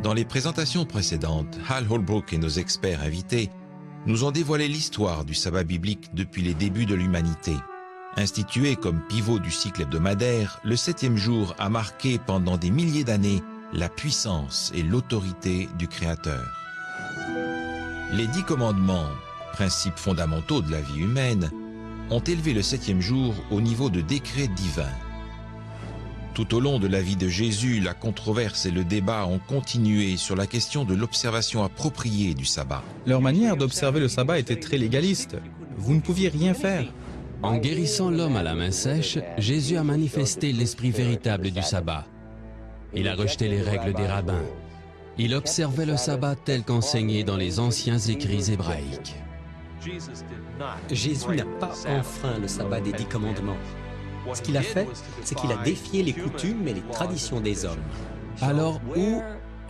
Dans les présentations précédentes, Hal Holbrook et nos experts invités nous ont dévoilé l'histoire du sabbat biblique depuis les débuts de l'humanité. Institué comme pivot du cycle hebdomadaire, le 7e jour a marqué pendant des milliers d'années la puissance et l'autorité du Créateur. Les 10 commandements, principes fondamentaux de la vie humaine, ont élevé le 7e jour au niveau de décret divin. Tout au long de la vie de Jésus, la controverse et le débat ont continué sur la question de l'observation appropriée du sabbat. Leur manière d'observer le sabbat était très légaliste. Vous ne pouviez rien faire. En guérissant l'homme à la main sèche, Jésus a manifesté l'esprit véritable du sabbat. Il a rejeté les règles des rabbins. Il observait le sabbat tel qu'enseigné dans les anciens écrits hébraïques. Jésus n'a pas enfreint le sabbat des 10 commandements. Ce qu'il a fait, c'est qu'il a défié les coutumes et les traditions des hommes. Alors où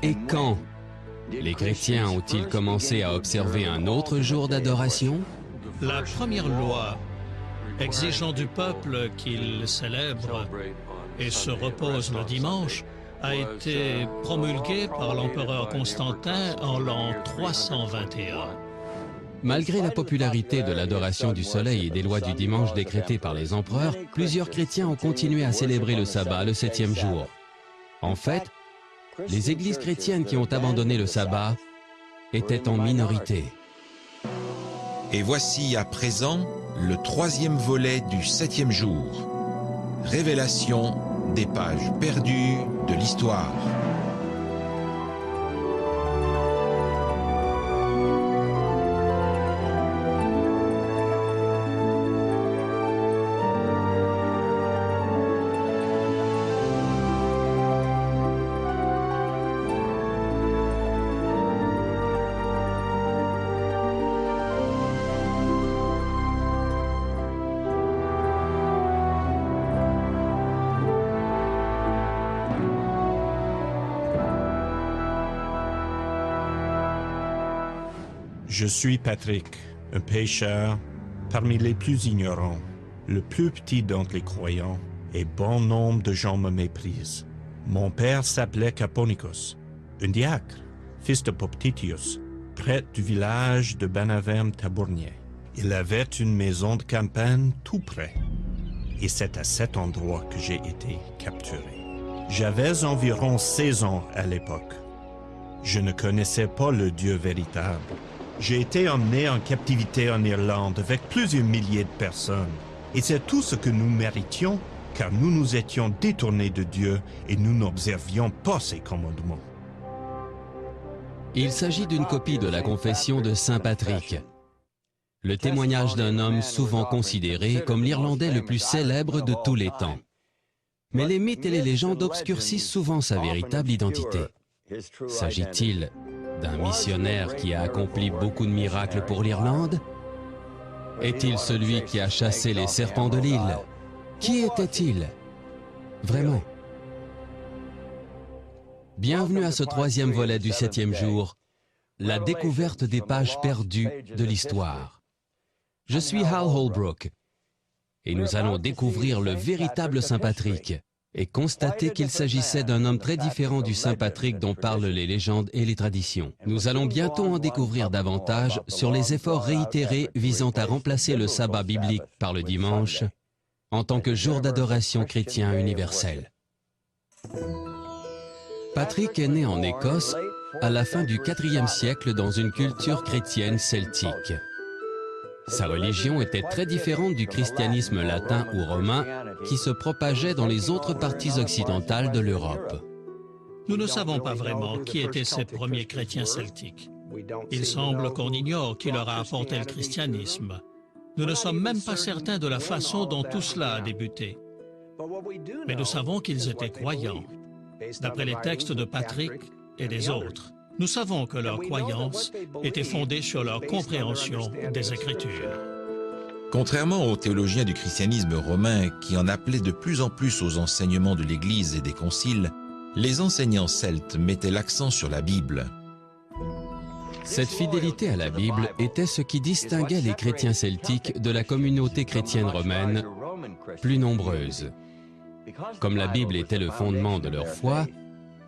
et quand les chrétiens ont-ils commencé à observer un autre jour d'adoration? La première loi exigeant du peuple qu'il célèbre et se repose le dimanche a été promulguée par l'empereur Constantin en l'an 321. Malgré la popularité de l'adoration du soleil et des lois du dimanche décrétées par les empereurs, plusieurs chrétiens ont continué à célébrer le sabbat le 7e jour. En fait, les églises chrétiennes qui ont abandonné le sabbat étaient en minorité. Et voici à présent le 3e volet du 7e jour. Révélation des pages perdues de l'histoire. Je suis Patrick, un pécheur parmi les plus ignorants, le plus petit d'entre les croyants, et bon nombre de gens me méprisent. Mon père s'appelait Caponicos, un diacre, fils de Poptitius, près du village de Benavente-Tabournier. Il avait une maison de campagne tout près, et c'est à cet endroit que j'ai été capturé. J'avais environ 16 ans à l'époque. Je ne connaissais pas le Dieu véritable. J'ai été emmené en captivité en Irlande avec plusieurs milliers de personnes. Et c'est tout ce que nous méritions, car nous nous étions détournés de Dieu et nous n'observions pas ses commandements. Il s'agit d'une copie de la confession de Saint Patrick, le témoignage d'un homme souvent considéré comme l'Irlandais le plus célèbre de tous les temps. Mais les mythes et les légendes obscurcissent souvent sa véritable identité. S'agit-il d'un missionnaire qui a accompli beaucoup de miracles pour l'Irlande? Est-il celui qui a chassé les serpents de l'île? Qui était-il vraiment? Bienvenue à ce 3e volet du 7e jour, la découverte des pages perdues de l'histoire. Je suis Hal Holbrook et nous allons découvrir le véritable Saint Patrick et constater qu'il s'agissait d'un homme très différent du Saint Patrick dont parlent les légendes et les traditions. Nous allons bientôt en découvrir davantage sur les efforts réitérés visant à remplacer le sabbat biblique par le dimanche en tant que jour d'adoration chrétien universel. Patrick est né en Écosse à la fin du IVe siècle dans une culture chrétienne celtique. Sa religion était très différente du christianisme latin ou romain qui se propageait dans les autres parties occidentales de l'Europe. Nous ne savons pas vraiment qui étaient ces premiers chrétiens celtiques. Il semble qu'on ignore qui leur a apporté le christianisme. Nous ne sommes même pas certains de la façon dont tout cela a débuté. Mais nous savons qu'ils étaient croyants, d'après les textes de Patrick et des autres. Nous savons que leur croyance était fondée sur leur compréhension des Écritures. Contrairement aux théologiens du christianisme romain qui en appelaient de plus en plus aux enseignements de l'Église et des conciles, les enseignants celtes mettaient l'accent sur la Bible. Cette fidélité à la Bible était ce qui distinguait les chrétiens celtiques de la communauté chrétienne romaine, plus nombreuse. Comme la Bible était le fondement de leur foi,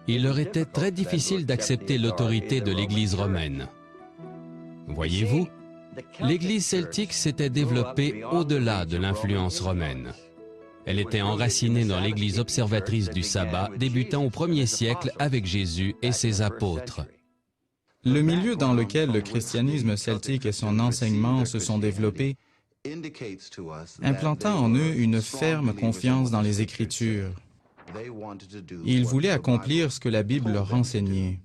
il leur était très difficile d'accepter l'autorité de l'Église romaine. Voyez-vous, l'Église celtique s'était développée au-delà de l'influence romaine. Elle était enracinée dans l'Église observatrice du sabbat, débutant au 1er siècle avec Jésus et ses apôtres. Le milieu dans lequel le christianisme celtique et son enseignement se sont développés implanta en eux une ferme confiance dans les Écritures. Ils voulaient accomplir ce que la Bible leur enseignait.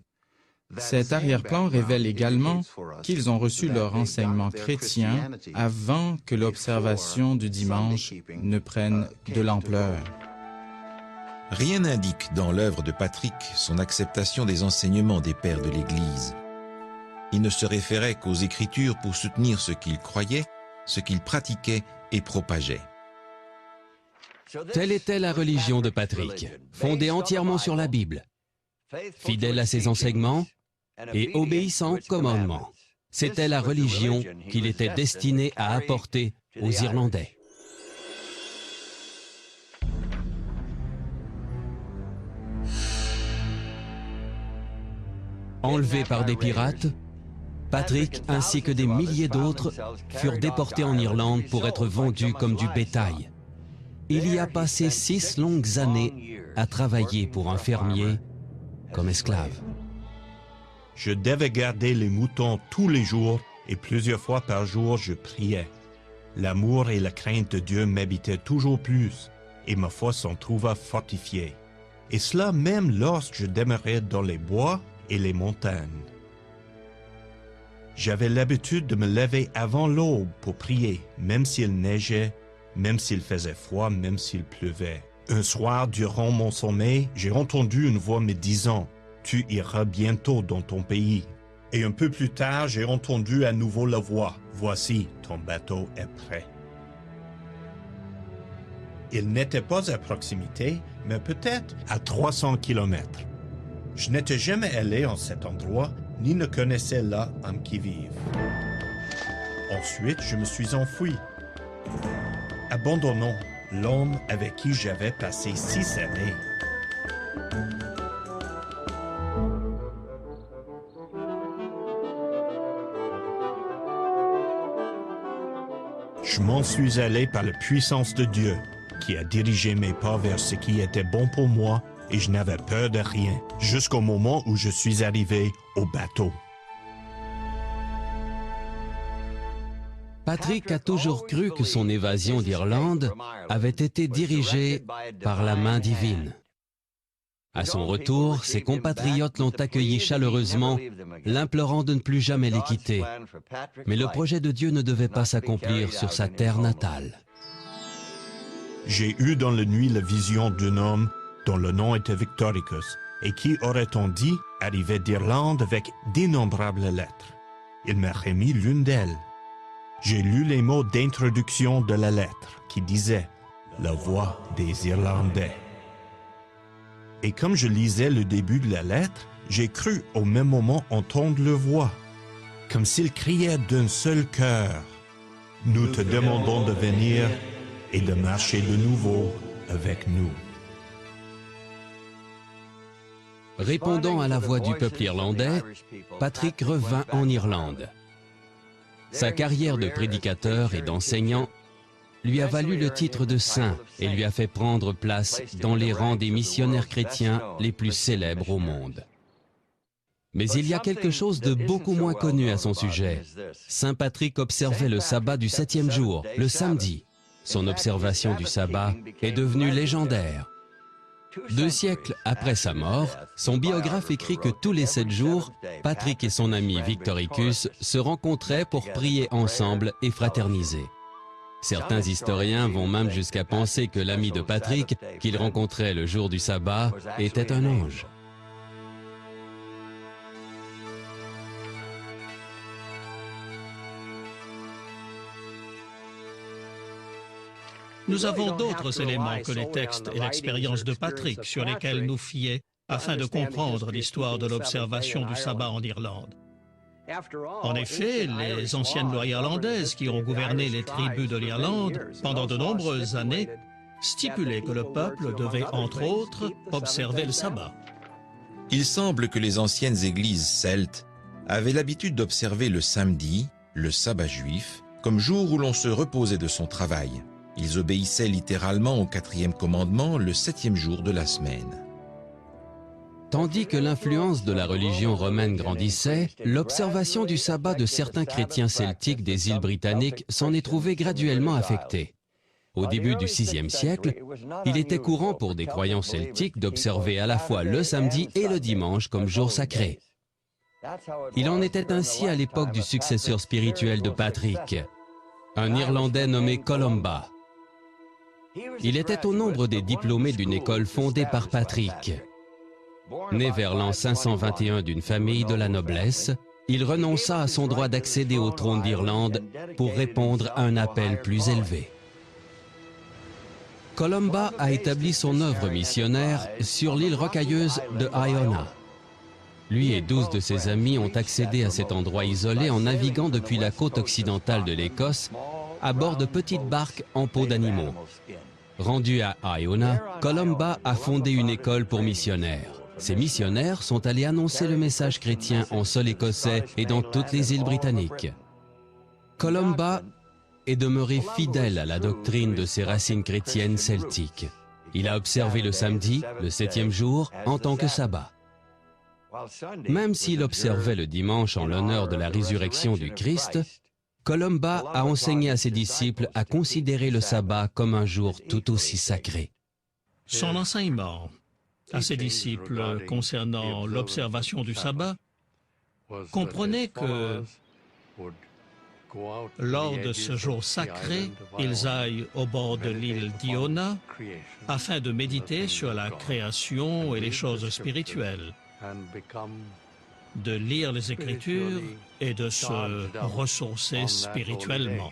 Cet arrière-plan révèle également qu'ils ont reçu leur enseignement chrétien avant que l'observation du dimanche ne prenne de l'ampleur. Rien n'indique dans l'œuvre de Patrick son acceptation des enseignements des pères de l'Église. Il ne se référait qu'aux Écritures pour soutenir ce qu'il croyait, ce qu'il pratiquait et propageait. Telle était la religion de Patrick, fondée entièrement sur la Bible, fidèle à ses enseignements et obéissant aux commandements. C'était la religion qu'il était destiné à apporter aux Irlandais. Enlevés par des pirates, Patrick ainsi que des milliers d'autres furent déportés en Irlande pour être vendus comme du bétail. Il y a passé 6 longues années à travailler pour un fermier comme esclave. Je devais garder les moutons tous les jours et plusieurs fois par jour je priais. L'amour et la crainte de Dieu m'habitaient toujours plus et ma foi s'en trouva fortifiée. Et cela même lorsque je demeurais dans les bois et les montagnes. J'avais l'habitude de me lever avant l'aube pour prier, même s'il neigeait, même s'il faisait froid, même s'il pleuvait. Un soir, durant mon sommeil, j'ai entendu une voix me disant « Tu iras bientôt dans ton pays ». Et un peu plus tard, j'ai entendu à nouveau la voix « Voici, ton bateau est prêt ». Il n'était pas à proximité, mais peut-être à 300 kilomètres. Je n'étais jamais allé en cet endroit, ni ne connaissais là un qui-vive. Ensuite, je me suis enfui, abandonnant l'homme avec qui j'avais passé 6 années. Je m'en suis allé par la puissance de Dieu, qui a dirigé mes pas vers ce qui était bon pour moi, et je n'avais peur de rien, jusqu'au moment où je suis arrivé au bateau. Patrick a toujours cru que son évasion d'Irlande avait été dirigée par la main divine. À son retour, ses compatriotes l'ont accueilli chaleureusement, l'implorant de ne plus jamais les quitter. Mais le projet de Dieu ne devait pas s'accomplir sur sa terre natale. J'ai eu dans la nuit la vision d'un homme dont le nom était Victoricus, et qui, aurait-on dit, arrivait d'Irlande avec d'innombrables lettres. Il m'a remis l'une d'elles. J'ai lu les mots d'introduction de la lettre, qui disaient « La voix des Irlandais ». Et comme je lisais le début de la lettre, j'ai cru au même moment entendre leur voix, comme s'ils criaient d'un seul cœur. « Nous te demandons de venir et de marcher de nouveau avec nous. » Répondant à la voix du peuple irlandais, Patrick revint en Irlande. Sa carrière de prédicateur et d'enseignant lui a valu le titre de saint et lui a fait prendre place dans les rangs des missionnaires chrétiens les plus célèbres au monde. Mais il y a quelque chose de beaucoup moins connu à son sujet. Saint Patrick observait le sabbat du 7e jour, le samedi. Son observation du sabbat est devenue légendaire. 2 siècles après sa mort, son biographe écrit que tous les 7 jours, Patrick et son ami Victoricus se rencontraient pour prier ensemble et fraterniser. Certains historiens vont même jusqu'à penser que l'ami de Patrick, qu'il rencontrait le jour du sabbat, était un ange. Nous avons d'autres éléments que les textes et l'expérience de Patrick sur lesquels nous fier afin de comprendre l'histoire de l'observation du sabbat en Irlande. En effet, les anciennes lois irlandaises qui ont gouverné les tribus de l'Irlande pendant de nombreuses années stipulaient que le peuple devait, entre autres, observer le sabbat. Il semble que les anciennes églises celtes avaient l'habitude d'observer le samedi, le sabbat juif, comme jour où l'on se reposait de son travail. Ils obéissaient littéralement au 4e commandement, le 7e jour de la semaine. Tandis que l'influence de la religion romaine grandissait, l'observation du sabbat de certains chrétiens celtiques des îles britanniques s'en est trouvée graduellement affectée. Au début du VIe siècle, il était courant pour des croyants celtiques d'observer à la fois le samedi et le dimanche comme jour sacré. Il en était ainsi à l'époque du successeur spirituel de Patrick, un Irlandais nommé Columba. Il était au nombre des diplômés d'une école fondée par Patrick. Né vers l'an 521 d'une famille de la noblesse, il renonça à son droit d'accéder au trône d'Irlande pour répondre à un appel plus élevé. Columba a établi son œuvre missionnaire sur l'île rocailleuse de Iona. Lui et 12 de ses amis ont accédé à cet endroit isolé en naviguant depuis la côte occidentale de l'Écosse à bord de petites barques en peau d'animaux. Rendu à Iona, Columba a fondé une école pour missionnaires. Ces missionnaires sont allés annoncer le message chrétien en sol écossais et dans toutes les îles britanniques. Columba est demeuré fidèle à la doctrine de ses racines chrétiennes celtiques. Il a observé le samedi, le 7e jour, en tant que sabbat. Même s'il observait le dimanche en l'honneur de la résurrection du Christ, Columba a enseigné à ses disciples à considérer le sabbat comme un jour tout aussi sacré. Son enseignement à ses disciples concernant l'observation du sabbat comprenait que lors de ce jour sacré, ils aillent au bord de l'île d'Iona afin de méditer sur la création et les choses spirituelles, de lire les Écritures et de se ressourcer spirituellement.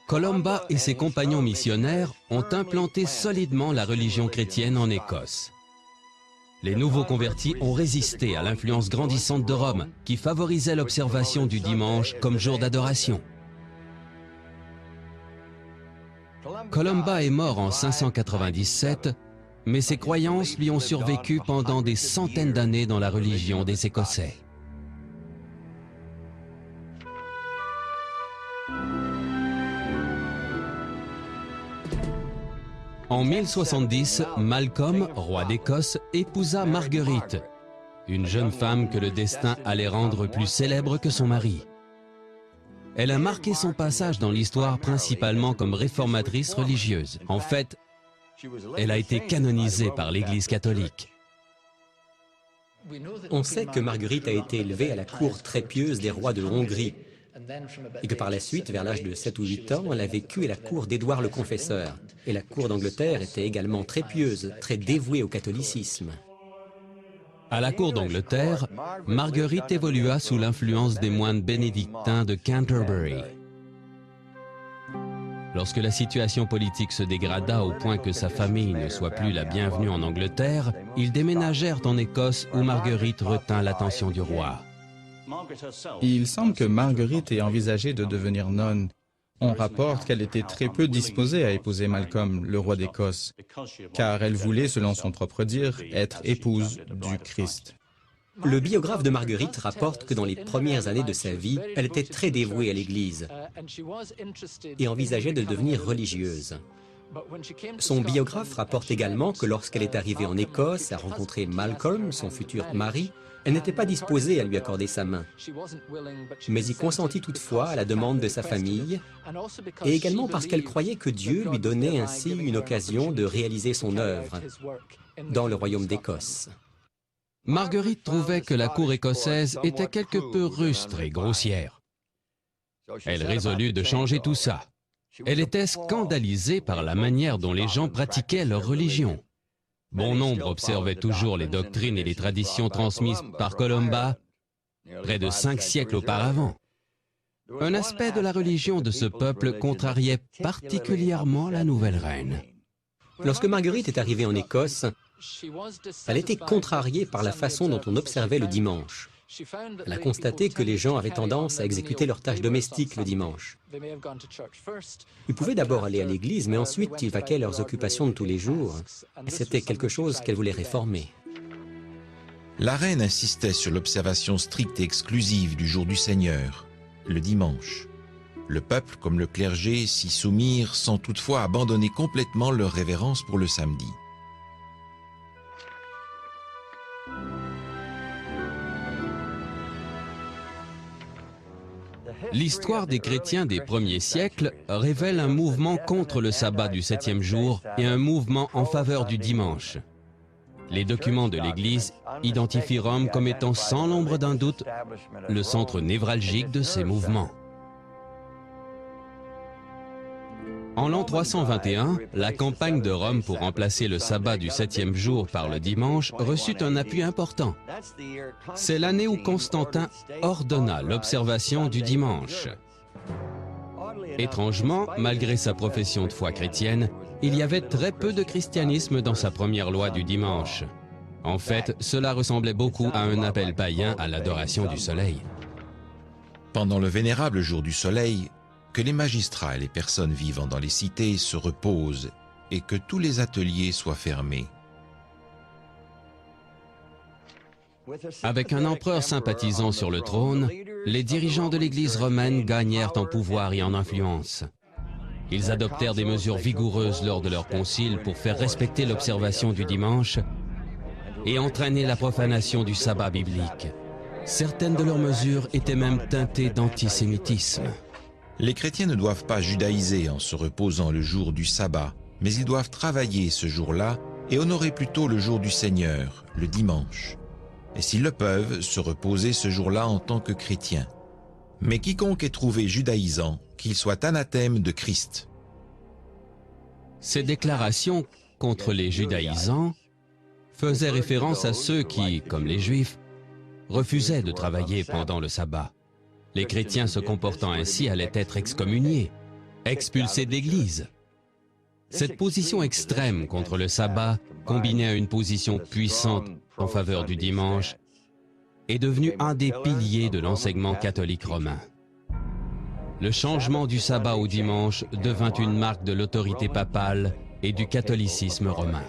Columba et ses compagnons missionnaires ont implanté solidement la religion chrétienne en Écosse. Les nouveaux convertis ont résisté à l'influence grandissante de Rome, qui favorisait l'observation du dimanche comme jour d'adoration. Columba est mort en 597, mais ses croyances lui ont survécu pendant des centaines d'années dans la religion des Écossais. En 1070, Malcolm, roi d'Écosse, épousa Marguerite, une jeune femme que le destin allait rendre plus célèbre que son mari. Elle a marqué son passage dans l'histoire principalement comme réformatrice religieuse. En fait, elle a été canonisée par l'Église catholique. On sait que Marguerite a été élevée à la cour très pieuse des rois de Hongrie et que par la suite, vers l'âge de 7 ou 8 ans, elle a vécu à la cour d'Édouard le Confesseur. Et la cour d'Angleterre était également très pieuse, très dévouée au catholicisme. À la cour d'Angleterre, Marguerite évolua sous l'influence des moines bénédictins de Canterbury. Lorsque la situation politique se dégrada au point que sa famille ne soit plus la bienvenue en Angleterre, ils déménagèrent en Écosse où Marguerite retint l'attention du roi. Il semble que Marguerite ait envisagé de devenir nonne. On rapporte qu'elle était très peu disposée à épouser Malcolm, le roi d'Écosse, car elle voulait, selon son propre dire, être épouse du Christ. Le biographe de Marguerite rapporte que dans les premières années de sa vie, elle était très dévouée à l'Église et envisageait de devenir religieuse. Son biographe rapporte également que lorsqu'elle est arrivée en Écosse à rencontrer Malcolm, son futur mari, elle n'était pas disposée à lui accorder sa main, mais y consentit toutefois à la demande de sa famille, et également parce qu'elle croyait que Dieu lui donnait ainsi une occasion de réaliser son œuvre dans le royaume d'Écosse. Marguerite trouvait que la cour écossaise était quelque peu rustre et grossière. Elle résolut de changer tout ça. Elle était scandalisée par la manière dont les gens pratiquaient leur religion. Bon nombre observaient toujours les doctrines et les traditions transmises par Columba près de 5 siècles auparavant. Un aspect de la religion de ce peuple contrariait particulièrement la nouvelle reine. Lorsque Marguerite est arrivée en Écosse, elle était contrariée par la façon dont on observait le dimanche. Elle a constaté que les gens avaient tendance à exécuter leurs tâches domestiques le dimanche. Ils pouvaient d'abord aller à l'église, mais ensuite ils vaquaient leurs occupations de tous les jours. Et c'était quelque chose qu'elle voulait réformer. La reine insistait sur l'observation stricte et exclusive du jour du Seigneur, le dimanche. Le peuple, comme le clergé, s'y soumirent sans toutefois abandonner complètement leur révérence pour le samedi. L'histoire des chrétiens des premiers siècles révèle un mouvement contre le sabbat du 7e jour et un mouvement en faveur du dimanche. Les documents de l'Église identifient Rome comme étant sans l'ombre d'un doute le centre névralgique de ces mouvements. En l'an 321, la campagne de Rome pour remplacer le sabbat du 7e jour par le dimanche reçut un appui important. C'est l'année où Constantin ordonna l'observation du dimanche. Étrangement, malgré sa profession de foi chrétienne, il y avait très peu de christianisme dans sa première loi du dimanche. En fait, cela ressemblait beaucoup à un appel païen à l'adoration du soleil. Pendant le vénérable jour du soleil, que les magistrats et les personnes vivant dans les cités se reposent et que tous les ateliers soient fermés. Avec un empereur sympathisant sur le trône, les dirigeants de l'Église romaine gagnèrent en pouvoir et en influence. Ils adoptèrent des mesures vigoureuses lors de leur concile pour faire respecter l'observation du dimanche et entraîner la profanation du sabbat biblique. Certaines de leurs mesures étaient même teintées d'antisémitisme. Les chrétiens ne doivent pas judaïser en se reposant le jour du sabbat, mais ils doivent travailler ce jour-là et honorer plutôt le jour du Seigneur, le dimanche. Et s'ils le peuvent, se reposer ce jour-là en tant que chrétiens. Mais quiconque est trouvé judaïsant, qu'il soit anathème de Christ. Ces déclarations contre les judaïsants faisaient référence à ceux qui, comme les Juifs, refusaient de travailler pendant le sabbat. Les chrétiens se comportant ainsi allaient être excommuniés, expulsés d'Église. Cette position extrême contre le sabbat, combinée à une position puissante en faveur du dimanche, est devenue un des piliers de l'enseignement catholique romain. Le changement du sabbat au dimanche devint une marque de l'autorité papale et du catholicisme romain.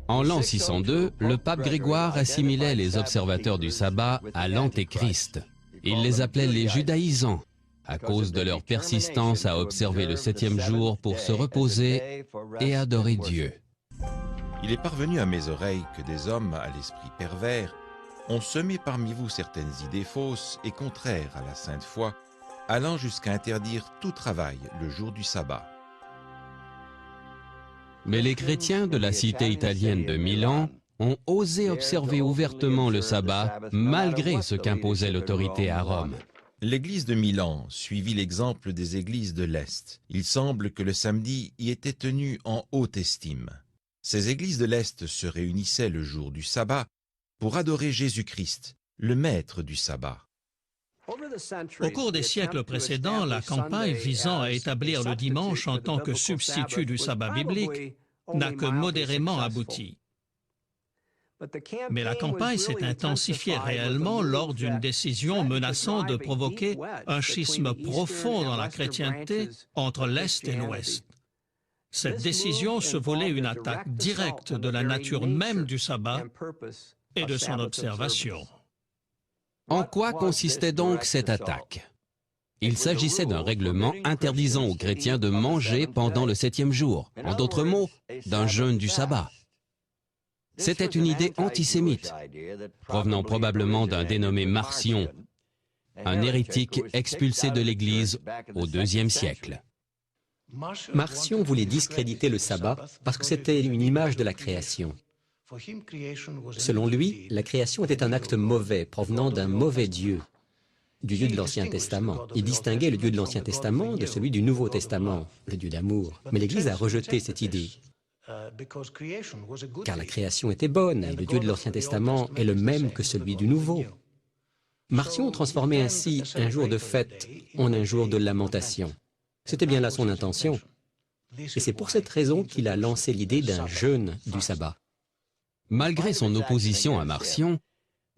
En l'an 602, le pape Grégoire assimilait les observateurs du sabbat à l'antéchrist. Il les appelait les judaïsants, à cause de leur persistance à observer le 7e jour pour se reposer et adorer Dieu. Il est parvenu à mes oreilles que des hommes à l'esprit pervers ont semé parmi vous certaines idées fausses et contraires à la sainte foi, allant jusqu'à interdire tout travail le jour du sabbat. Mais les chrétiens de la cité italienne de Milan ont osé observer ouvertement le sabbat malgré ce qu'imposait l'autorité à Rome. L'église de Milan suivit l'exemple des églises de l'Est. Il semble que le samedi y était tenu en haute estime. Ces églises de l'Est se réunissaient le jour du sabbat pour adorer Jésus-Christ, le maître du sabbat. Au cours des siècles précédents, la campagne visant à établir le dimanche en tant que substitut du sabbat biblique n'a que modérément abouti. Mais la campagne s'est intensifiée réellement lors d'une décision menaçant de provoquer un schisme profond dans la chrétienté entre l'Est et l'Ouest. Cette décision se voulait une attaque directe de la nature même du sabbat et de son observation. En quoi consistait donc cette attaque? Il s'agissait d'un règlement interdisant aux chrétiens de manger pendant le 7e jour, en d'autres mots, d'un jeûne du sabbat. C'était une idée antisémite, provenant probablement d'un dénommé Marcion, un hérétique expulsé de l'Église au IIe siècle. Marcion voulait discréditer le sabbat parce que c'était une image de la création. Selon lui, la création était un acte mauvais provenant d'un mauvais Dieu, du Dieu de l'Ancien Testament. Il distinguait le Dieu de l'Ancien Testament de celui du Nouveau Testament, le Dieu d'amour. Mais l'Église a rejeté cette idée, car la création était bonne et le Dieu de l'Ancien Testament est le même que celui du Nouveau. Marcion transformait ainsi un jour de fête en un jour de lamentation. C'était bien là son intention. Et c'est pour cette raison qu'il a lancé l'idée d'un jeûne du sabbat. Malgré son opposition à Marcion,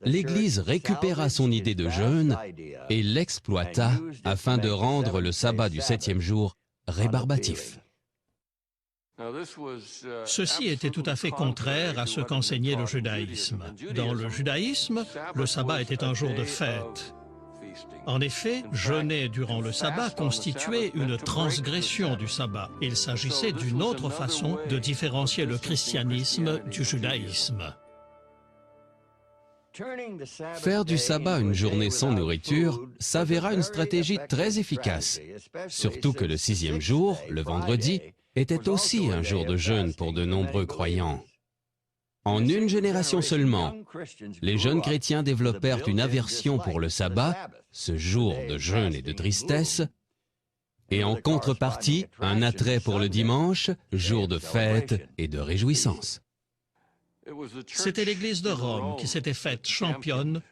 l'Église récupéra son idée de jeûne et l'exploita afin de rendre le sabbat du 7e jour rébarbatif. Ceci était tout à fait contraire à ce qu'enseignait le judaïsme. Dans le judaïsme, le sabbat était un jour de fête. En effet, jeûner durant le sabbat constituait une transgression du sabbat. Il s'agissait d'une autre façon de différencier le christianisme du judaïsme. Faire du sabbat une journée sans nourriture s'avéra une stratégie très efficace, surtout que le 6e jour, le vendredi, était aussi un jour de jeûne pour de nombreux croyants. En une génération seulement, les jeunes chrétiens développèrent une aversion pour le sabbat, ce jour de jeûne et de tristesse, et en contrepartie, un attrait pour le dimanche, jour de fête et de réjouissance. C'était l'Église de Rome qui s'était faite championne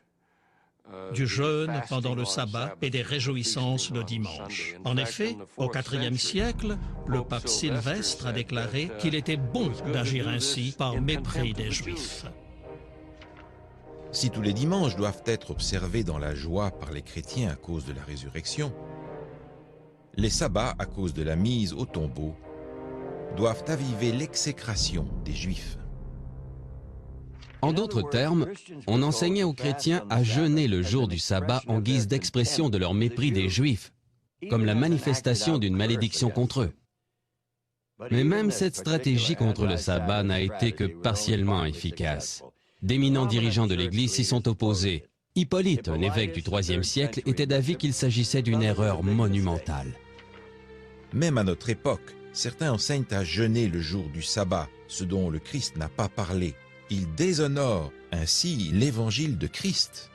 du jeûne pendant le sabbat et des réjouissances le dimanche. En effet, au IVe siècle, le pape Sylvestre a déclaré qu'il était bon d'agir ainsi par mépris des Juifs. Si tous les dimanches doivent être observés dans la joie par les chrétiens à cause de la résurrection, les sabbats, à cause de la mise au tombeau, doivent aviver l'exécration des Juifs. En d'autres termes, on enseignait aux chrétiens à jeûner le jour du sabbat en guise d'expression de leur mépris des Juifs, comme la manifestation d'une malédiction contre eux. Mais même cette stratégie contre le sabbat n'a été que partiellement efficace. D'éminents dirigeants de l'Église s'y sont opposés. Hippolyte, un évêque du IIIe siècle, était d'avis qu'il s'agissait d'une erreur monumentale. Même à notre époque, certains enseignent à jeûner le jour du sabbat, ce dont le Christ n'a pas parlé. Ils déshonorent ainsi l'évangile de Christ.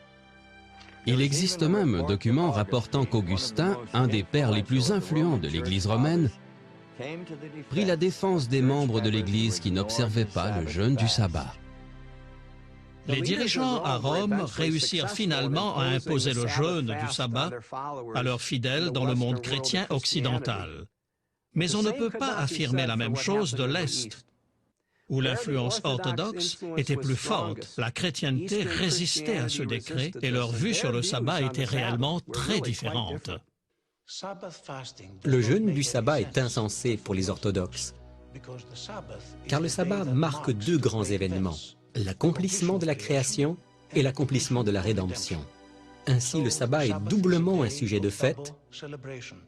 Il existe même un document rapportant qu'Augustin, un des pères les plus influents de l'Église romaine, prit la défense des membres de l'Église qui n'observaient pas le jeûne du sabbat. Les dirigeants à Rome réussirent finalement à imposer le jeûne du sabbat à leurs fidèles dans le monde chrétien occidental. Mais on ne peut pas affirmer la même chose de l'Est, où l'influence orthodoxe était plus forte. La chrétienté résistait à ce décret et leur vue sur le sabbat était réellement très différente. Le jeûne du sabbat est insensé pour les orthodoxes, car le sabbat marque deux grands événements, l'accomplissement de la création et l'accomplissement de la rédemption. Ainsi, le sabbat est doublement un sujet de fête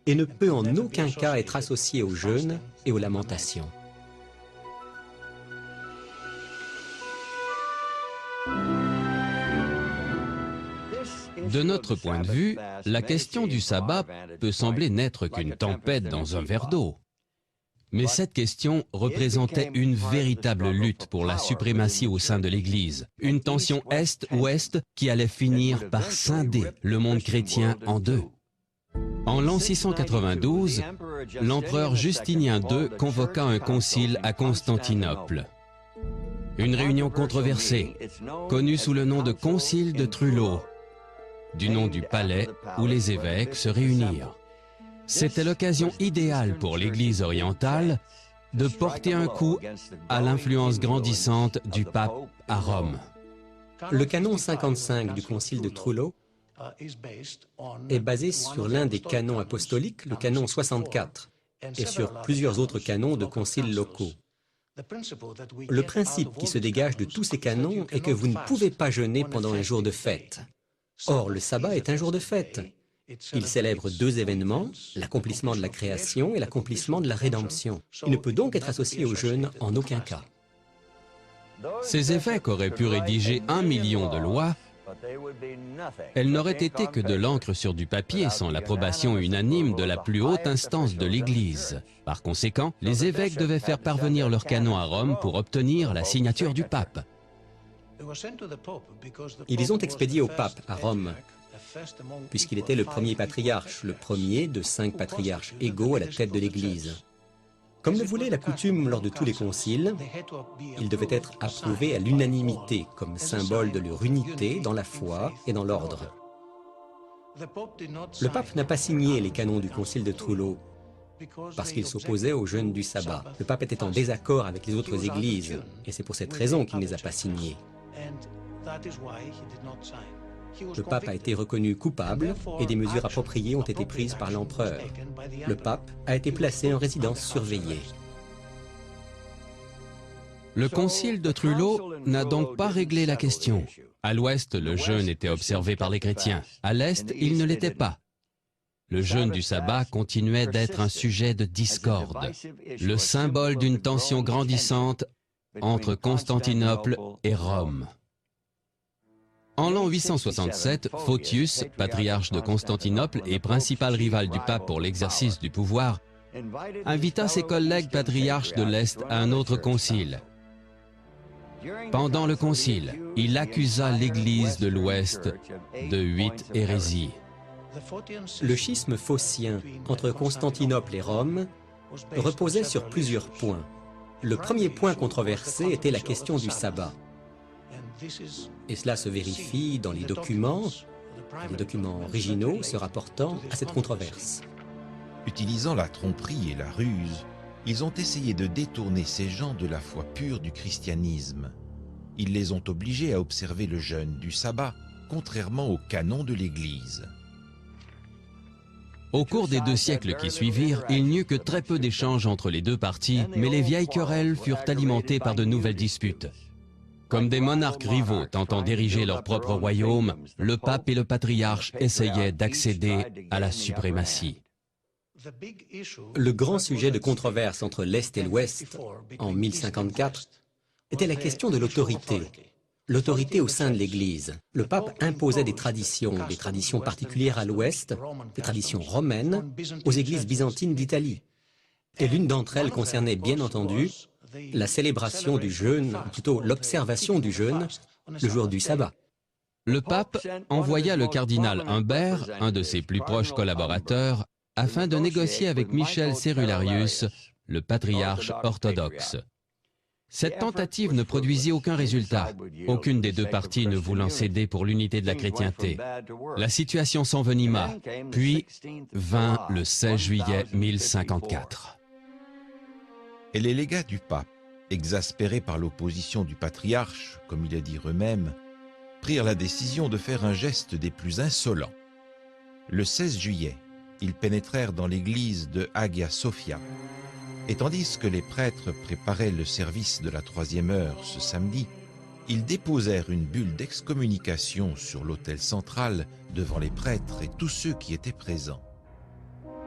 et ne peut en aucun cas être associé au jeûne et aux lamentations. De notre point de vue, la question du sabbat peut sembler n'être qu'une tempête dans un verre d'eau. Mais cette question représentait une véritable lutte pour la suprématie au sein de l'Église, une tension Est-Ouest qui allait finir par scinder le monde chrétien en deux. En l'an 692, l'empereur Justinien II convoqua un concile à Constantinople. Une réunion controversée, connue sous le nom de Concile de Trullo, du nom du palais où les évêques se réunirent. C'était l'occasion idéale pour l'Église orientale de porter un coup à l'influence grandissante du pape à Rome. Le canon 55 du Concile de Trullo est basé sur l'un des canons apostoliques, le canon 64, et sur plusieurs autres canons de conciles locaux. Le principe qui se dégage de tous ces canons est que vous ne pouvez pas jeûner pendant un jour de fête. Or, le sabbat est un jour de fête. Il célèbre deux événements, l'accomplissement de la création et l'accomplissement de la rédemption. Il ne peut donc être associé au jeûne en aucun cas. Ces évêques auraient pu rédiger 1 million de lois. Elles n'auraient été que de l'encre sur du papier sans l'approbation unanime de la plus haute instance de l'Église. Par conséquent, les évêques devaient faire parvenir leurs canons à Rome pour obtenir la signature du pape. Ils les ont expédiés au pape à Rome, puisqu'il était le premier patriarche, le premier de 5 patriarches égaux à la tête de l'Église. Comme le voulait la coutume lors de tous les conciles, ils devaient être approuvés à l'unanimité comme symbole de leur unité dans la foi et dans l'ordre. Le pape n'a pas signé les canons du concile de Trullo parce qu'il s'opposait au jeûne du sabbat. Le pape était en désaccord avec les autres églises et c'est pour cette raison qu'il ne les a pas signés. Le pape a été reconnu coupable et des mesures appropriées ont été prises par l'empereur. Le pape a été placé en résidence surveillée. Le concile de Trullo n'a donc pas réglé la question. À l'ouest, le jeûne était observé par les chrétiens. À l'est, il ne l'était pas. Le jeûne du sabbat continuait d'être un sujet de discorde, le symbole d'une tension grandissante entre Constantinople et Rome. En l'an 867, Photius, patriarche de Constantinople et principal rival du pape pour l'exercice du pouvoir, invita ses collègues patriarches de l'Est à un autre concile. Pendant le concile, il accusa l'Église de l'Ouest de 8 hérésies. Le schisme phocien entre Constantinople et Rome reposait sur plusieurs points. Le premier point controversé était la question du sabbat. Et cela se vérifie dans les documents originaux se rapportant à cette controverse. Utilisant la tromperie et la ruse, ils ont essayé de détourner ces gens de la foi pure du christianisme. Ils les ont obligés à observer le jeûne du sabbat, contrairement au canon de l'Église. Au cours des 2 siècles qui suivirent, il n'y eut que très peu d'échanges entre les deux parties, mais les vieilles querelles furent alimentées par de nouvelles disputes. Comme des monarques rivaux tentant d'ériger leur propre royaume, le pape et le patriarche essayaient d'accéder à la suprématie. Le grand sujet de controverse entre l'Est et l'Ouest, en 1054, était la question de l'autorité. L'autorité au sein de l'Église. Le pape imposait des traditions particulières à l'Ouest, des traditions romaines, aux églises byzantines d'Italie. Et l'une d'entre elles concernait bien entendu la célébration du jeûne, ou plutôt l'observation du jeûne, le jour du sabbat. Le pape envoya le cardinal Humbert, un de ses plus proches collaborateurs, afin de négocier avec Michel Cérularius, le patriarche orthodoxe. Cette tentative ne produisit aucun résultat, aucune des deux parties ne voulant céder pour l'unité de la chrétienté. La situation s'envenima, puis vint le 16 juillet 1054. Et les légats du pape, exaspérés par l'opposition du patriarche, comme il a dit eux-mêmes, prirent la décision de faire un geste des plus insolents. Le 16 juillet, ils pénétrèrent dans l'église de Hagia Sophia. Et tandis que les prêtres préparaient le service de la 3e heure ce samedi, ils déposèrent une bulle d'excommunication sur l'autel central devant les prêtres et tous ceux qui étaient présents.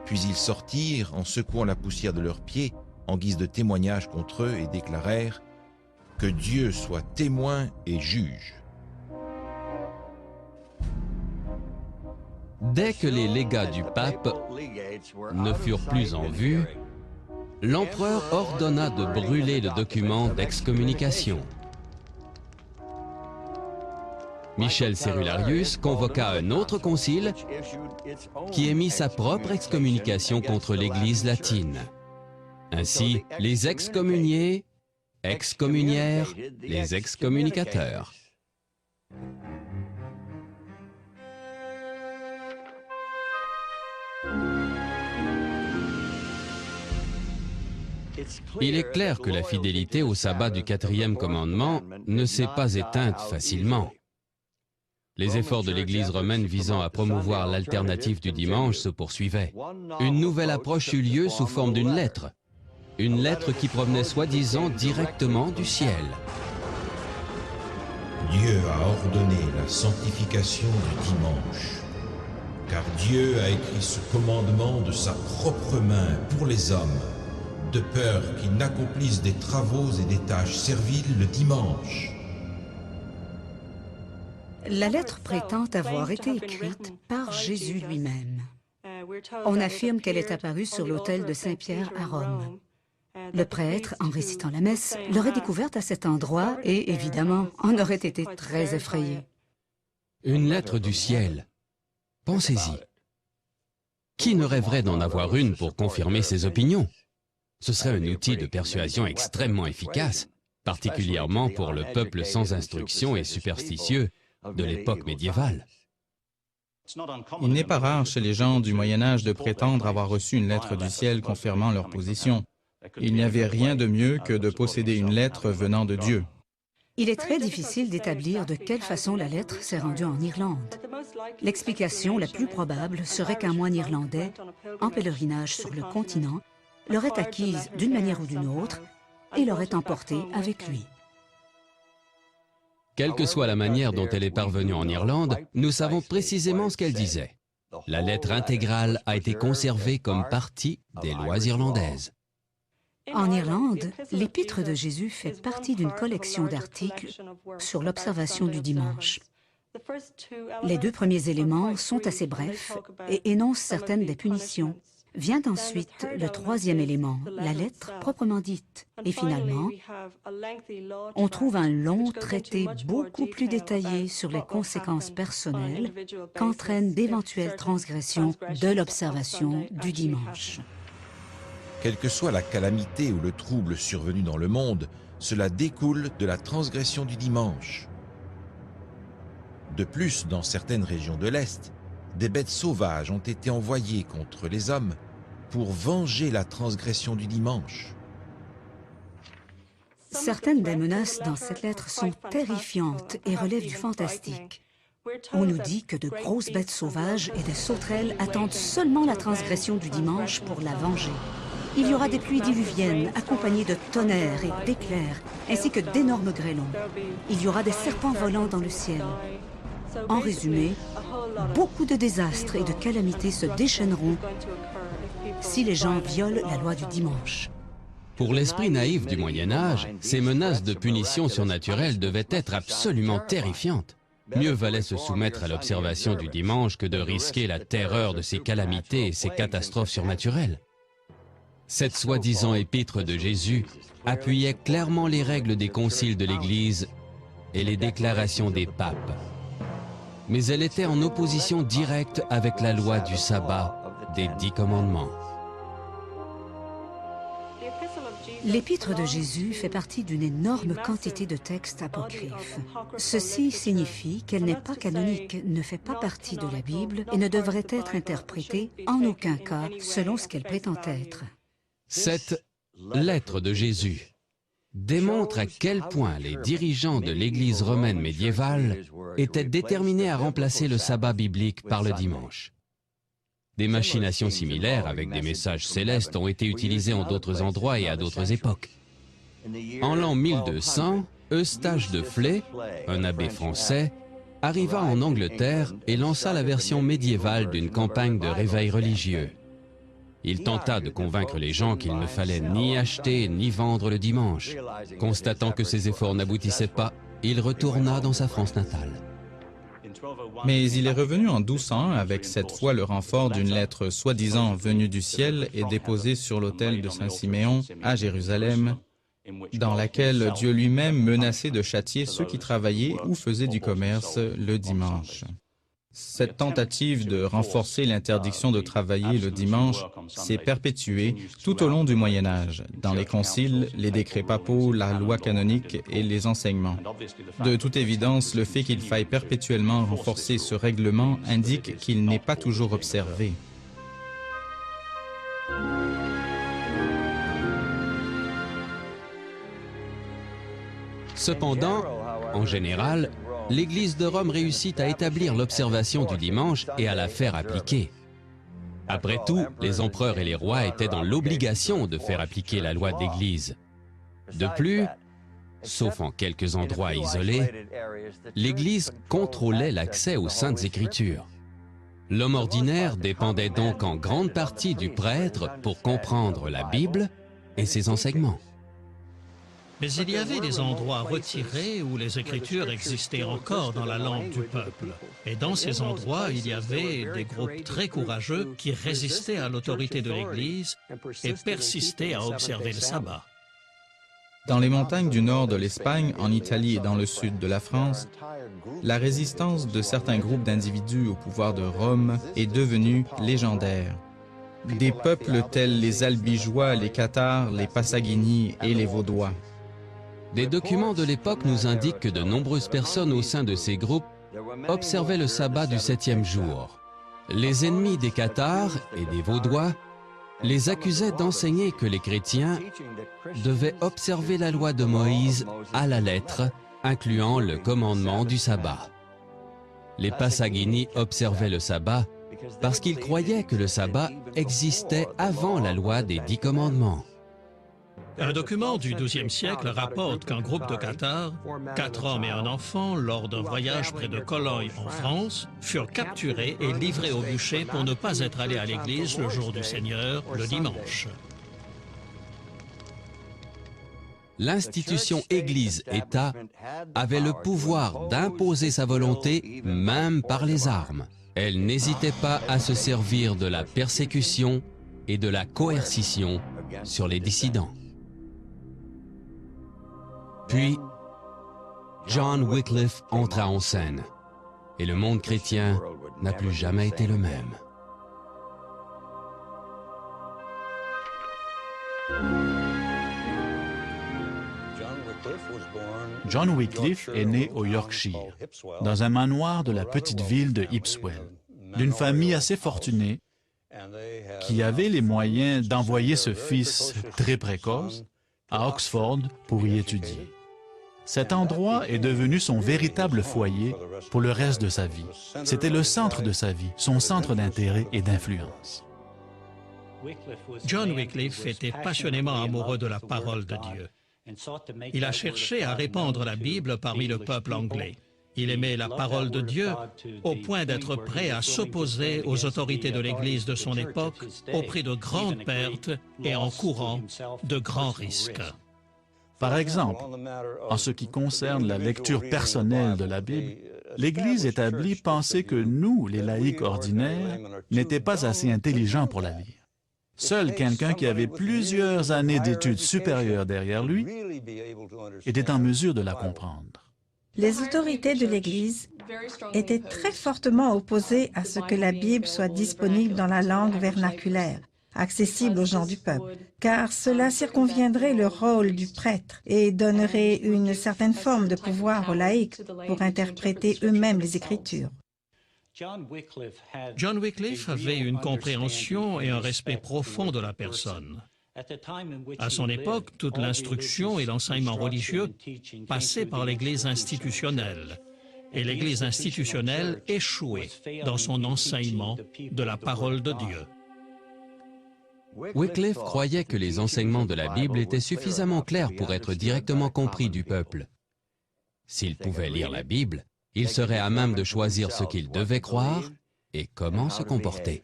Puis ils sortirent en secouant la poussière de leurs pieds en guise de témoignage contre eux et déclarèrent « Que Dieu soit témoin et juge ». Dès que les légats du pape ne furent plus en vue, l'empereur ordonna de brûler le document d'excommunication. Michel Cérularius convoqua un autre concile qui émit sa propre excommunication contre l'Église latine. Ainsi, les excommuniés excommunièrent les excommunicateurs. Il est clair que la fidélité au sabbat du 4e commandement ne s'est pas éteinte facilement. Les efforts de l'Église romaine visant à promouvoir l'alternative du dimanche se poursuivaient. Une nouvelle approche eut lieu sous forme d'une lettre. Une lettre qui provenait soi-disant directement du ciel. Dieu a ordonné la sanctification du dimanche, car Dieu a écrit ce commandement de sa propre main pour les hommes, de peur qu'ils n'accomplissent des travaux et des tâches serviles le dimanche. La lettre prétend avoir été écrite par Jésus lui-même. On affirme qu'elle est apparue sur l'autel de Saint-Pierre à Rome. Le prêtre, en récitant la messe, l'aurait découverte à cet endroit et, évidemment, en aurait été très effrayé. Une lettre du ciel. Pensez-y. Qui ne rêverait d'en avoir une pour confirmer ses opinions? Ce serait un outil de persuasion extrêmement efficace, particulièrement pour le peuple sans instruction et superstitieux de l'époque médiévale. Il n'est pas rare chez les gens du Moyen-Âge de prétendre avoir reçu une lettre du ciel confirmant leur position. Il n'y avait rien de mieux que de posséder une lettre venant de Dieu. Il est très difficile d'établir de quelle façon la lettre s'est rendue en Irlande. L'explication la plus probable serait qu'un moine irlandais, en pèlerinage sur le continent, l'aurait acquise d'une manière ou d'une autre et l'aurait emporté avec lui. Quelle que soit la manière dont elle est parvenue en Irlande, nous savons précisément ce qu'elle disait. La lettre intégrale a été conservée comme partie des lois irlandaises. En Irlande, l'Épître de Jésus fait partie d'une collection d'articles sur l'observation du dimanche. Les deux premiers éléments sont assez brefs et énoncent certaines des punitions. Vient ensuite le troisième élément, la lettre proprement dite. Et finalement, on trouve un long traité beaucoup plus détaillé sur les conséquences personnelles qu'entraînent d'éventuelles transgressions de l'observation du dimanche. Quelle que soit la calamité ou le trouble survenu dans le monde, cela découle de la transgression du dimanche. De plus, dans certaines régions de l'Est, des bêtes sauvages ont été envoyées contre les hommes pour venger la transgression du dimanche. Certaines des menaces dans cette lettre sont terrifiantes et relèvent du fantastique. On nous dit que de grosses bêtes sauvages et des sauterelles attendent seulement la transgression du dimanche pour la venger. Il y aura des pluies diluviennes accompagnées de tonnerres et d'éclairs, ainsi que d'énormes grêlons. Il y aura des serpents volants dans le ciel. En résumé, beaucoup de désastres et de calamités se déchaîneront si les gens violent la loi du dimanche. Pour l'esprit naïf du Moyen Âge, ces menaces de punition surnaturelle devaient être absolument terrifiantes. Mieux valait se soumettre à l'observation du dimanche que de risquer la terreur de ces calamités et ces catastrophes surnaturelles. Cette soi-disant épître de Jésus appuyait clairement les règles des conciles de l'Église et les déclarations des papes. Mais elle était en opposition directe avec la loi du sabbat des 10 commandements. L'Épître de Jésus fait partie d'une énorme quantité de textes apocryphes. Ceci signifie qu'elle n'est pas canonique, ne fait pas partie de la Bible et ne devrait être interprétée en aucun cas selon ce qu'elle prétend être. Cette lettre de Jésus démontre à quel point les dirigeants de l'Église romaine médiévale étaient déterminés à remplacer le sabbat biblique par le dimanche. Des machinations similaires avec des messages célestes ont été utilisées en d'autres endroits et à d'autres époques. En l'an 1200, Eustache de Flay, un abbé français, arriva en Angleterre et lança la version médiévale d'une campagne de réveil religieux. Il tenta de convaincre les gens qu'il ne fallait ni acheter ni vendre le dimanche. Constatant que ses efforts n'aboutissaient pas, il retourna dans sa France natale. Mais il est revenu en 1201 avec cette fois le renfort d'une lettre soi-disant venue du ciel et déposée sur l'autel de Saint-Siméon à Jérusalem, dans laquelle Dieu lui-même menaçait de châtier ceux qui travaillaient ou faisaient du commerce le dimanche. Cette tentative de renforcer l'interdiction de travailler le dimanche s'est perpétuée tout au long du Moyen Âge, dans les conciles, les décrets papaux, la loi canonique et les enseignements. De toute évidence, le fait qu'il faille perpétuellement renforcer ce règlement indique qu'il n'est pas toujours observé. Cependant, en général, l'Église de Rome réussit à établir l'observation du dimanche et à la faire appliquer. Après tout, les empereurs et les rois étaient dans l'obligation de faire appliquer la loi de l'Église. De plus, sauf en quelques endroits isolés, l'Église contrôlait l'accès aux Saintes Écritures. L'homme ordinaire dépendait donc en grande partie du prêtre pour comprendre la Bible et ses enseignements. Mais il y avait des endroits retirés où les Écritures existaient encore dans la langue du peuple. Et dans ces endroits, il y avait des groupes très courageux qui résistaient à l'autorité de l'Église et persistaient à observer le sabbat. Dans les montagnes du nord de l'Espagne, en Italie et dans le sud de la France, la résistance de certains groupes d'individus au pouvoir de Rome est devenue légendaire. Des peuples tels les Albigeois, les Cathares, les Passaguini et les Vaudois. Des documents de l'époque nous indiquent que de nombreuses personnes au sein de ces groupes observaient le sabbat du 7e jour. Les ennemis des Cathares et des Vaudois les accusaient d'enseigner que les chrétiens devaient observer la loi de Moïse à la lettre, incluant le commandement du sabbat. Les Passaguini observaient le sabbat parce qu'ils croyaient que le sabbat existait avant la loi des 10 commandements. Un document du XIIe siècle rapporte qu'un groupe de cathares, 4 hommes et un enfant, lors d'un voyage près de Cologne en France, furent capturés et livrés au bûcher pour ne pas être allés à l'église le jour du Seigneur, le dimanche. L'institution Église-État avait le pouvoir d'imposer sa volonté, même par les armes. Elle n'hésitait pas à se servir de la persécution et de la coercition sur les dissidents. Puis, John Wycliffe entra en scène, et le monde chrétien n'a plus jamais été le même. John Wycliffe est né au Yorkshire, dans un manoir de la petite ville de Ipswell, d'une famille assez fortunée qui avait les moyens d'envoyer ce fils très précoce à Oxford pour y étudier. Cet endroit est devenu son véritable foyer pour le reste de sa vie. C'était le centre de sa vie, son centre d'intérêt et d'influence. John Wycliffe était passionnément amoureux de la parole de Dieu. Il a cherché à répandre la Bible parmi le peuple anglais. Il aimait la parole de Dieu au point d'être prêt à s'opposer aux autorités de l'Église de son époque au prix de grandes pertes et en courant de grands risques. Par exemple, en ce qui concerne la lecture personnelle de la Bible, l'Église établie pensait que nous, les laïcs ordinaires, n'étaient pas assez intelligents pour la lire. Seul quelqu'un qui avait plusieurs années d'études supérieures derrière lui était en mesure de la comprendre. Les autorités de l'Église étaient très fortement opposées à ce que la Bible soit disponible dans la langue vernaculaire, accessible aux gens du peuple, car cela circonviendrait le rôle du prêtre et donnerait une certaine forme de pouvoir aux laïcs pour interpréter eux-mêmes les Écritures. John Wycliffe avait une compréhension et un respect profond de la personne. À son époque, toute l'instruction et l'enseignement religieux passaient par l'Église institutionnelle, et l'Église institutionnelle échouait dans son enseignement de la parole de Dieu. Wycliffe croyait que les enseignements de la Bible étaient suffisamment clairs pour être directement compris du peuple. S'il pouvait lire la Bible, il serait à même de choisir ce qu'il devait croire et comment se comporter.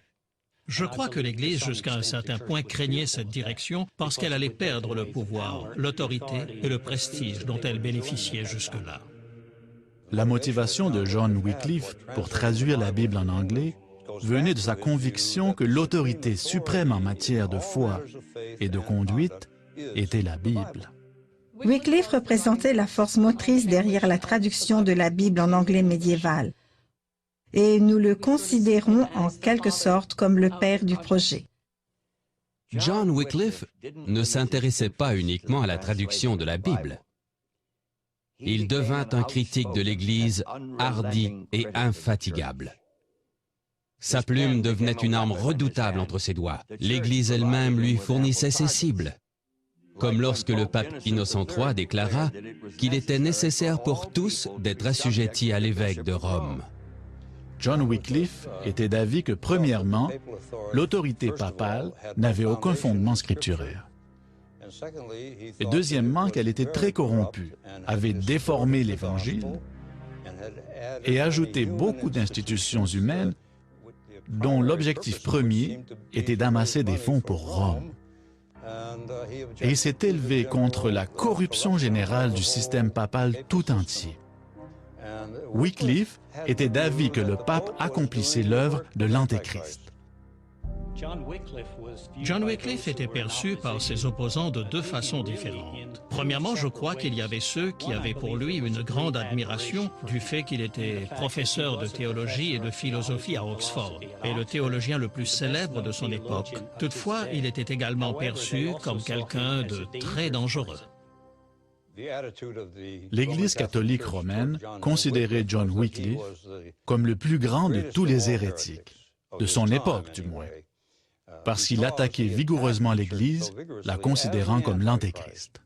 Je crois que l'Église, jusqu'à un certain point, craignait cette direction parce qu'elle allait perdre le pouvoir, l'autorité et le prestige dont elle bénéficiait jusque-là. La motivation de John Wycliffe pour traduire la Bible en anglais venait de sa conviction que l'autorité suprême en matière de foi et de conduite était la Bible. Wycliffe représentait la force motrice derrière la traduction de la Bible en anglais médiéval, et nous le considérons en quelque sorte comme le père du projet. John Wycliffe ne s'intéressait pas uniquement à la traduction de la Bible. Il devint un critique de l'Église hardi et infatigable. Sa plume devenait une arme redoutable entre ses doigts. L'Église elle-même lui fournissait ses cibles, comme lorsque le pape Innocent III déclara qu'il était nécessaire pour tous d'être assujettis à l'évêque de Rome. John Wycliffe était d'avis que, premièrement, l'autorité papale n'avait aucun fondement scripturaire. Et deuxièmement, qu'elle était très corrompue, avait déformé l'Évangile et ajouté beaucoup d'institutions humaines dont l'objectif premier était d'amasser des fonds pour Rome. Et il s'est élevé contre la corruption générale du système papal tout entier. Wycliffe était d'avis que le pape accomplissait l'œuvre de l'Antéchrist. John Wycliffe était perçu par ses opposants de deux façons différentes. Premièrement, je crois qu'il y avait ceux qui avaient pour lui une grande admiration du fait qu'il était professeur de théologie et de philosophie à Oxford, et le théologien le plus célèbre de son époque. Toutefois, il était également perçu comme quelqu'un de très dangereux. L'Église catholique romaine considérait John Wycliffe comme le plus grand de tous les hérétiques, de son époque du moins, parce qu'il attaquait vigoureusement l'Église, la considérant comme l'Antéchrist.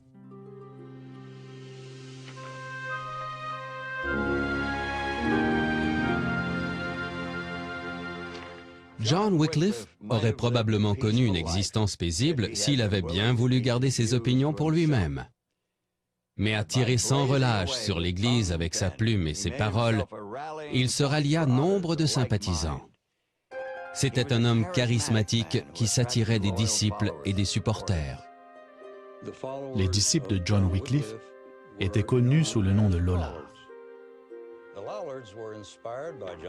John Wycliffe aurait probablement connu une existence paisible s'il avait bien voulu garder ses opinions pour lui-même. Mais à tirer sans relâche sur l'Église avec sa plume et ses paroles, il se rallia nombre de sympathisants. C'était un homme charismatique qui s'attirait des disciples et des supporters. Les disciples de John Wycliffe étaient connus sous le nom de Lollards.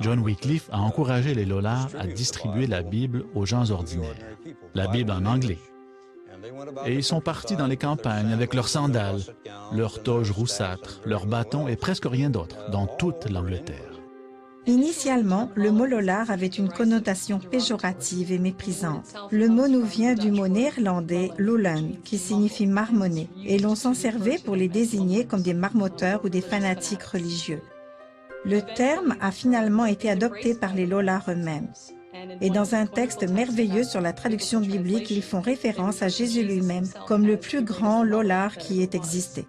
John Wycliffe a encouragé les Lollards à distribuer la Bible aux gens ordinaires, la Bible en anglais. Et ils sont partis dans les campagnes avec leurs sandales, leurs toges roussâtres, leurs bâtons et presque rien d'autre dans toute l'Angleterre. Initialement, le mot Lollard avait une connotation péjorative et méprisante. Le mot nous vient du mot néerlandais lollen, qui signifie marmonner, et l'on s'en servait pour les désigner comme des marmotteurs ou des fanatiques religieux. Le terme a finalement été adopté par les Lollards eux-mêmes. Et dans un texte merveilleux sur la traduction biblique, ils font référence à Jésus lui-même comme le plus grand Lollard qui ait existé.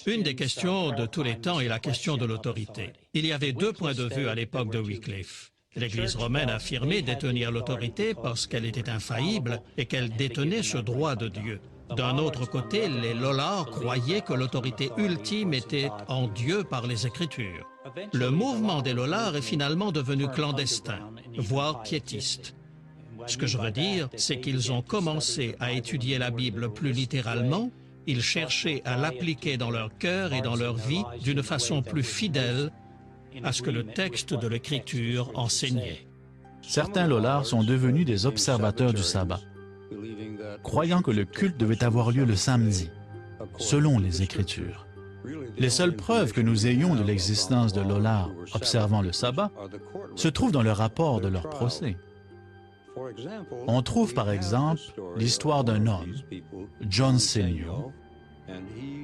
Une des questions de tous les temps est la question de l'autorité. Il y avait deux points de vue à l'époque de Wycliffe. L'Église romaine affirmait détenir l'autorité parce qu'elle était infaillible et qu'elle détenait ce droit de Dieu. D'un autre côté, les Lollards croyaient que l'autorité ultime était en Dieu par les Écritures. Le mouvement des Lollards est finalement devenu clandestin, voire piétiste. Ce que je veux dire, c'est qu'ils ont commencé à étudier la Bible plus littéralement. Ils cherchaient à l'appliquer dans leur cœur et dans leur vie d'une façon plus fidèle à ce que le texte de l'Écriture enseignait. Certains Lollards sont devenus des observateurs du sabbat, croyant que le culte devait avoir lieu le samedi, selon les Écritures. Les seules preuves que nous ayons de l'existence de Lollards observant le sabbat se trouvent dans le rapport de leur procès. On trouve par exemple l'histoire d'un homme, John Senior,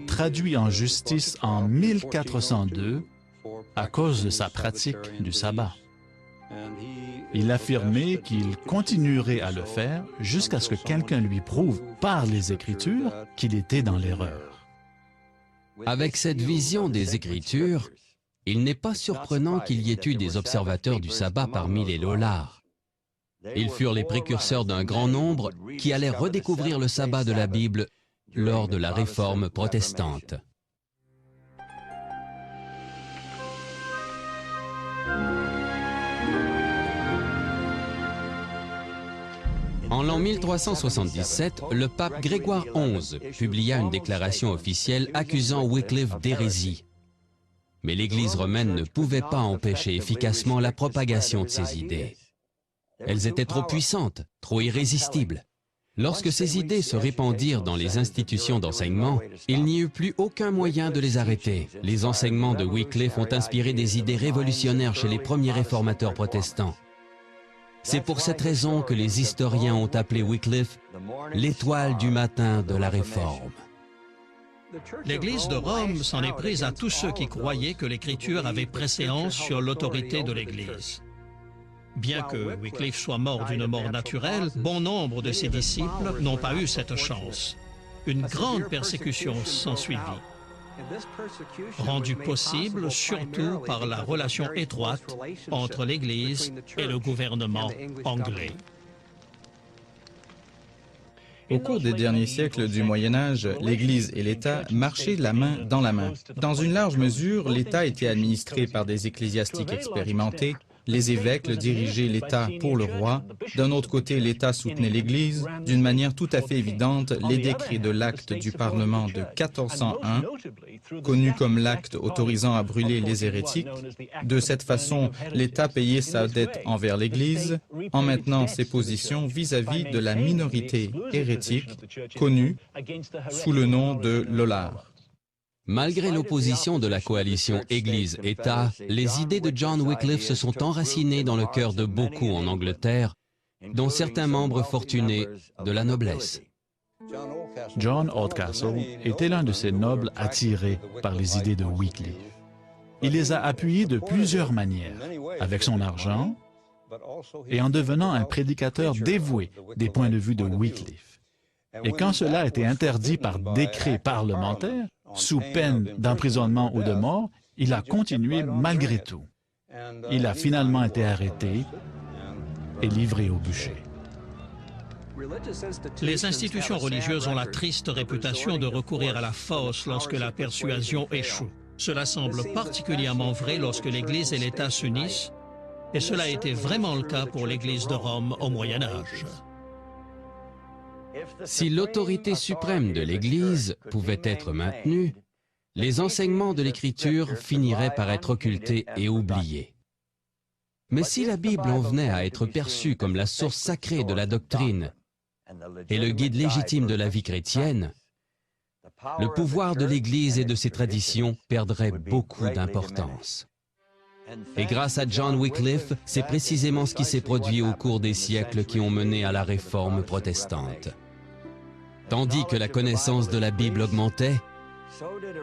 traduit en justice en 1402 à cause de sa pratique du sabbat. Il affirmait qu'il continuerait à le faire jusqu'à ce que quelqu'un lui prouve par les Écritures qu'il était dans l'erreur. Avec cette vision des Écritures, il n'est pas surprenant qu'il y ait eu des observateurs du sabbat parmi les Lollards. Ils furent les précurseurs d'un grand nombre qui allaient redécouvrir le sabbat de la Bible lors de la Réforme protestante. En l'an 1377, le pape Grégoire XI publia une déclaration officielle accusant Wycliffe d'hérésie. Mais l'Église romaine ne pouvait pas empêcher efficacement la propagation de ses idées. Elles étaient trop puissantes, trop irrésistibles. Lorsque ces idées se répandirent dans les institutions d'enseignement, il n'y eut plus aucun moyen de les arrêter. Les enseignements de Wycliffe ont inspiré des idées révolutionnaires chez les premiers réformateurs protestants. C'est pour cette raison que les historiens ont appelé Wycliffe l'étoile du matin de la Réforme. L'Église de Rome s'en est prise à tous ceux qui croyaient que l'Écriture avait préséance sur l'autorité de l'Église. Bien que Wycliffe soit mort d'une mort naturelle, bon nombre de ses disciples n'ont pas eu cette chance. Une grande persécution s'ensuivit, rendue possible surtout par la relation étroite entre l'Église et le gouvernement anglais. Au cours des derniers siècles du Moyen Âge, l'Église et l'État marchaient la main dans la main. Dans une large mesure, l'État était administré par des ecclésiastiques expérimentés. Les évêques dirigeaient l'État pour le roi. D'un autre côté, l'État soutenait l'Église. D'une manière tout à fait évidente, les décrets de l'acte du Parlement de 1401, connu comme l'acte autorisant à brûler les hérétiques, de cette façon, l'État payait sa dette envers l'Église en maintenant ses positions vis-à-vis de la minorité hérétique, connue sous le nom de Lollards. Malgré l'opposition de la coalition Église-État, les idées de John Wycliffe se sont enracinées dans le cœur de beaucoup en Angleterre, dont certains membres fortunés de la noblesse. John Oldcastle était l'un de ces nobles attirés par les idées de Wycliffe. Il les a appuyées de plusieurs manières, avec son argent et en devenant un prédicateur dévoué des points de vue de Wycliffe. Et quand cela a été interdit par décret parlementaire, sous peine d'emprisonnement ou de mort, il a continué malgré tout. Il a finalement été arrêté et livré au bûcher. Les institutions religieuses ont la triste réputation de recourir à la force lorsque la persuasion échoue. Cela semble particulièrement vrai lorsque l'Église et l'État s'unissent, et cela a été vraiment le cas pour l'Église de Rome au Moyen Âge. Si l'autorité suprême de l'Église pouvait être maintenue, les enseignements de l'Écriture finiraient par être occultés et oubliés. Mais si la Bible en venait à être perçue comme la source sacrée de la doctrine et le guide légitime de la vie chrétienne, le pouvoir de l'Église et de ses traditions perdrait beaucoup d'importance. Et grâce à John Wycliffe, c'est précisément ce qui s'est produit au cours des siècles qui ont mené à la réforme protestante. Tandis que la connaissance de la Bible augmentait,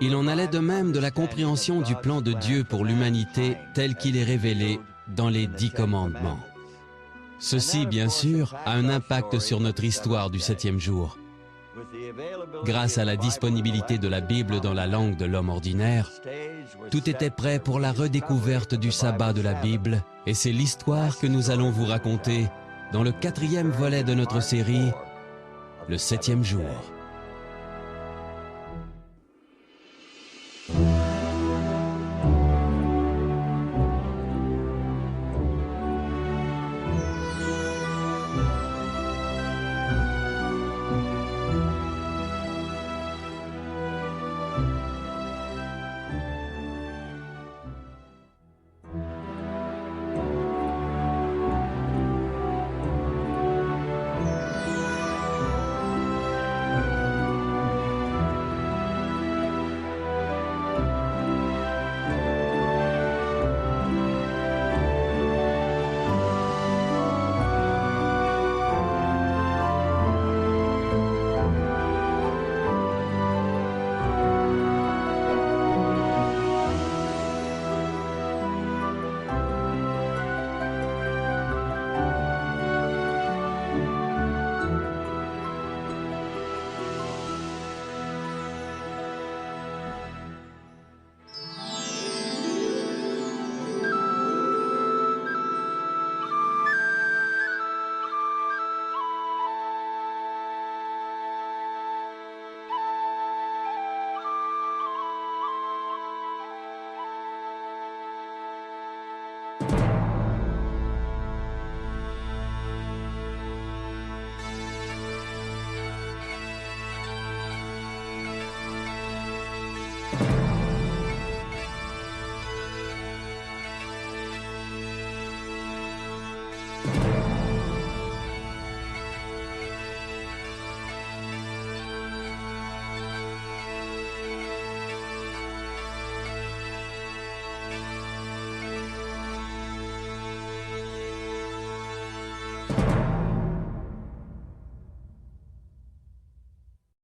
il en allait de même de la compréhension du plan de Dieu pour l'humanité tel qu'il est révélé dans les 10 commandements. Ceci, bien sûr, a un impact sur notre histoire du 7e jour. Grâce à la disponibilité de la Bible dans la langue de l'homme ordinaire, tout était prêt pour la redécouverte du sabbat de la Bible, et c'est l'histoire que nous allons vous raconter dans le 4e volet de notre série, le 7e jour.